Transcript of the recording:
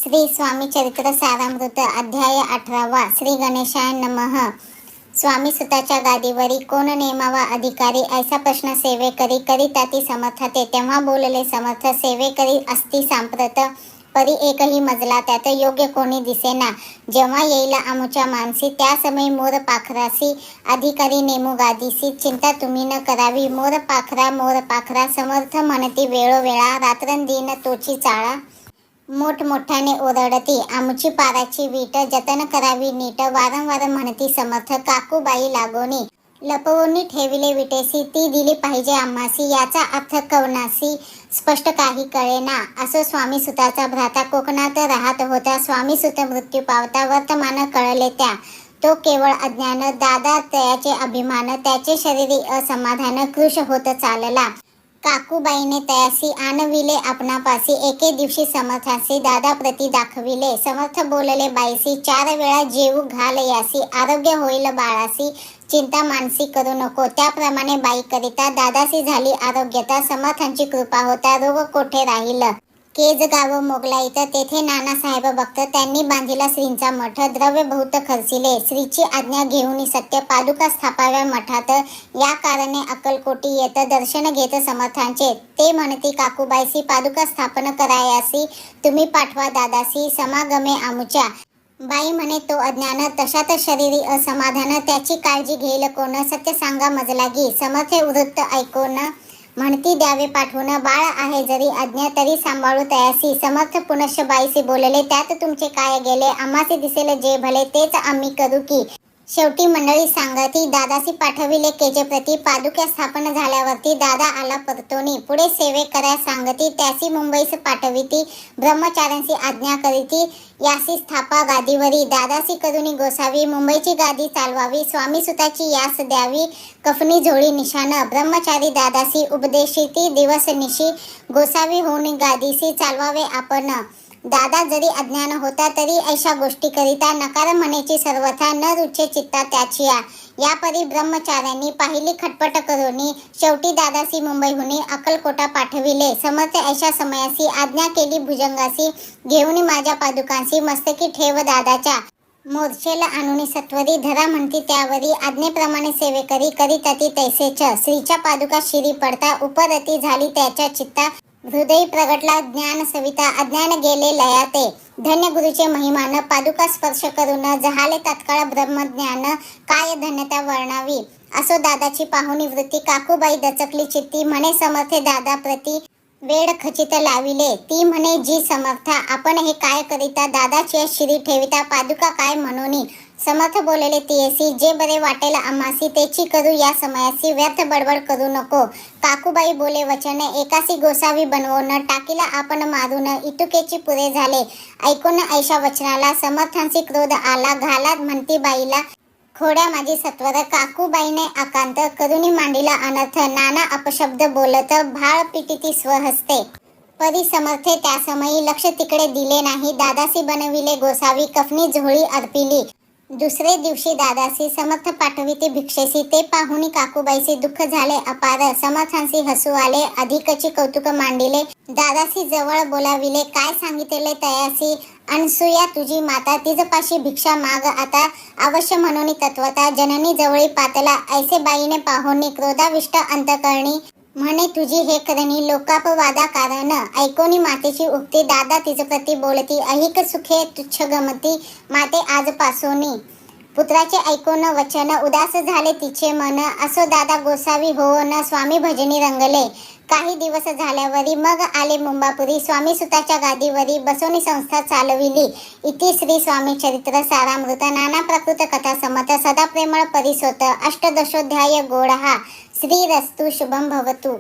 श्री स्वामी चरित्र सारामृत अध्याय 18 श्री गणेशाय नमः। स्वामी सुताच्या गादीवरी कोण नेमावा अधिकारी ऐसा प्रश्न सेवेकरी करीताती समर्थ ते तेव्हा बोलले समर्थ सेवेकरी असती सांप्रत परी एकही मजला त्यात योग्य कोणी दिसेना जेव्हा येईल आमुच्या मानसी त्या समय मोर पाखरासी अधिकारी नेमू गादीसी चिंता तुम्ही न करावी मोर पाखरा समर्थ म्हणती वेळोवेळा रात्रंदिन तोची चाळा मोठमोठ्याने ओरडती आमची पाराची वीट जतन करावी नीट वारंवार म्हणती समर्थ काकूबाई लागोनी लपवून ठेविले विटेसी ती दिली पाहिजे आम्हासी याचा अर्थ कवनासी स्पष्ट काही कळेना असो स्वामी सुताचा भ्राता कोकणात राहत होता स्वामी सुत मृत्यू पावता वर्तमान कळले त्या तो केवळ अज्ञान दादा तयाचे अभिमान त्याचे शरीरी असमाधान कृश होत चालला काकूबाईने तयासी आणविले आपणापासी एके दिवशी समर्थासी दादा प्रती दाखविले समर्थ बोलले बाईसी 4 वेळा जेवू घाल यासी आरोग्य होईल बाळासी चिंता मानसी करू नको त्याप्रमाणे बाई करिता दादासी झाली आरोग्यता समर्थांची कृपा होता रोग कोठे राहील केज गाव मोगलाईत तेथे नानासाहेब भक्त त्यांनी बांधिला श्रींचा मठ द्रव्य बहुत खर्चिले श्रीची आज्ञा घेऊन सत्य पादुका स्थापाव्या मठात या कारणे अक्कलकोटी येत दर्शन घेत समर्थांचे ते म्हणती काकूबाईसी पादुका स्थापन करायासी तुम्ही पाठवा दादासी समागमे आमुच्या बाई म्हणे तो अज्ञान तशात शरीरी असमाधान त्याची काळजी घेईल कोण सत्य सांगा मजलागी समर्थ वृत्त ऐकून म्हणती द्यावे पाठवून बाळ आहे जरी अज्ञा तरी सांभाळू तयासी समर्थ पुनश्च बाईसी बोलले त्यात तुमचे काय गेले आम्हासी दिसेल जे भले तेच आम्ही करू की शेवटी मंडळी सांगती दादासी पाठविले केजे प्रती पादुक्या स्थापन झाल्यावरती दादा आला परतोनी पुढे सेवे करा सांगती त्यासी मुंबईस पाठविती ब्रह्मचार्यांसी आज्ञा करीती यासी स्थापा गादीवरी दादासी करुणी गोसावी मुंबईची गादी चालवावी स्वामी सुताची यास द्यावी कफनी झोळी निशान ब्रह्मचारी दादासी उपदेशिती दिवस निशी गोसावी होऊन गादीसी चालवावे आपण दादा जरी अज्ञान होता तरी अशा गोष्टी करिता नकार म्हणेची सर्वथा न रुचे चित्ता त्याची या परी ब्रह्मचार्यांनी पाहिली खटपट करूनी शेवटी दादासी मुंबईहून अक्कलकोटा पाठविले समर्थ अशा समयासी आज्ञा केली भुजंगासी घेऊन माझ्या पादुकांसी मस्तकी ठेव दादाच्या मोर्चेला आणून सत्वरी धरा म्हणती त्यावरी आज्ञेप्रमाणे सेवेकरी करीताती तैसेच श्रीच्या पादुका शिरी पडता उपरती झाली त्याच्या चित्ता हृदय प्रगटला ज्ञान सविता अज्ञान गेले लयाते धन्य गुरुचे महिमान पादुका स्पर्श करून जहाले तत्काळ ब्रह्मज्ञान काय धन्यता वर्णावी असो दादाची पाहुणी वृत्ती काकूबाई दचकली चित्ती म्हणे समर्थे दादा प्रती वेळ खचित लाविले ती म्हणे जी समर्था आपण हे काय करिता दादाची शिरी ठेविता पादुका काय म्हणून समर्थ बोलले तियेसी जे बरे वाटेल आम्हासी तेची करू या समयासी व्यर्थ बडबड करू नको काकूबाई बोले वचन एकासी गोसावी बनवून टाकीला आपण मारून इटुकेची पुरे झाले ऐकून ऐशा वचनाला समर्थांची क्रोध आला घाला म्हणती बाईला खोड्या माझी सत्वर काकूबाईने आकांत करुणी मांडीला अनर्थ नाना अपशब्द बोलत भाळ पिटिती स्वहस्ते परी समर्थे त्या समयी लक्ष तिकडे दिले नाही दादासी बनविले गोसावी कफनी झोळी अर्पिली दुसरे दिवशी दादासी समर्थ पाठविते भिक्षेसी ते पाहुणी काकूबाईसी दुःख झाले अपार समर्थांसी हसू आले अधिकची कौतुक मांडिले दादासी जवळ बोलाविले काय सांगितले तयासी अनसुया तुझी माता तिजपाशी भिक्षा माग आता अवश्य म्हणून तत्वता जननी जवळी पातला ऐसे बाईने पाहुणी क्रोधाविष्ट अंतकरणी म्हणे तुझी हे करणी लोकापवादा कारण ऐकोनी मातेची उक्ती दादा तिज प्रती बोलती अहिक सुखे तुच्छ गमती माते आजपासूनी पुत्राचे ऐकून वचन उदास झाले तिचे मन असो दादा गोसावी होऊन स्वामी भजनी रंगले काही दिवस झाल्यावरी मग आले मुंबापुरी स्वामी सुताच्या गादीवरी बसवणी संस्था चालविली इति श्री स्वामी चरित्र सारामृत नाना प्राकृत कथा समत सदा प्रेमळ परिसोत अष्टदशोध्याय गोडहा श्रीरस्तु शुभम भवतु।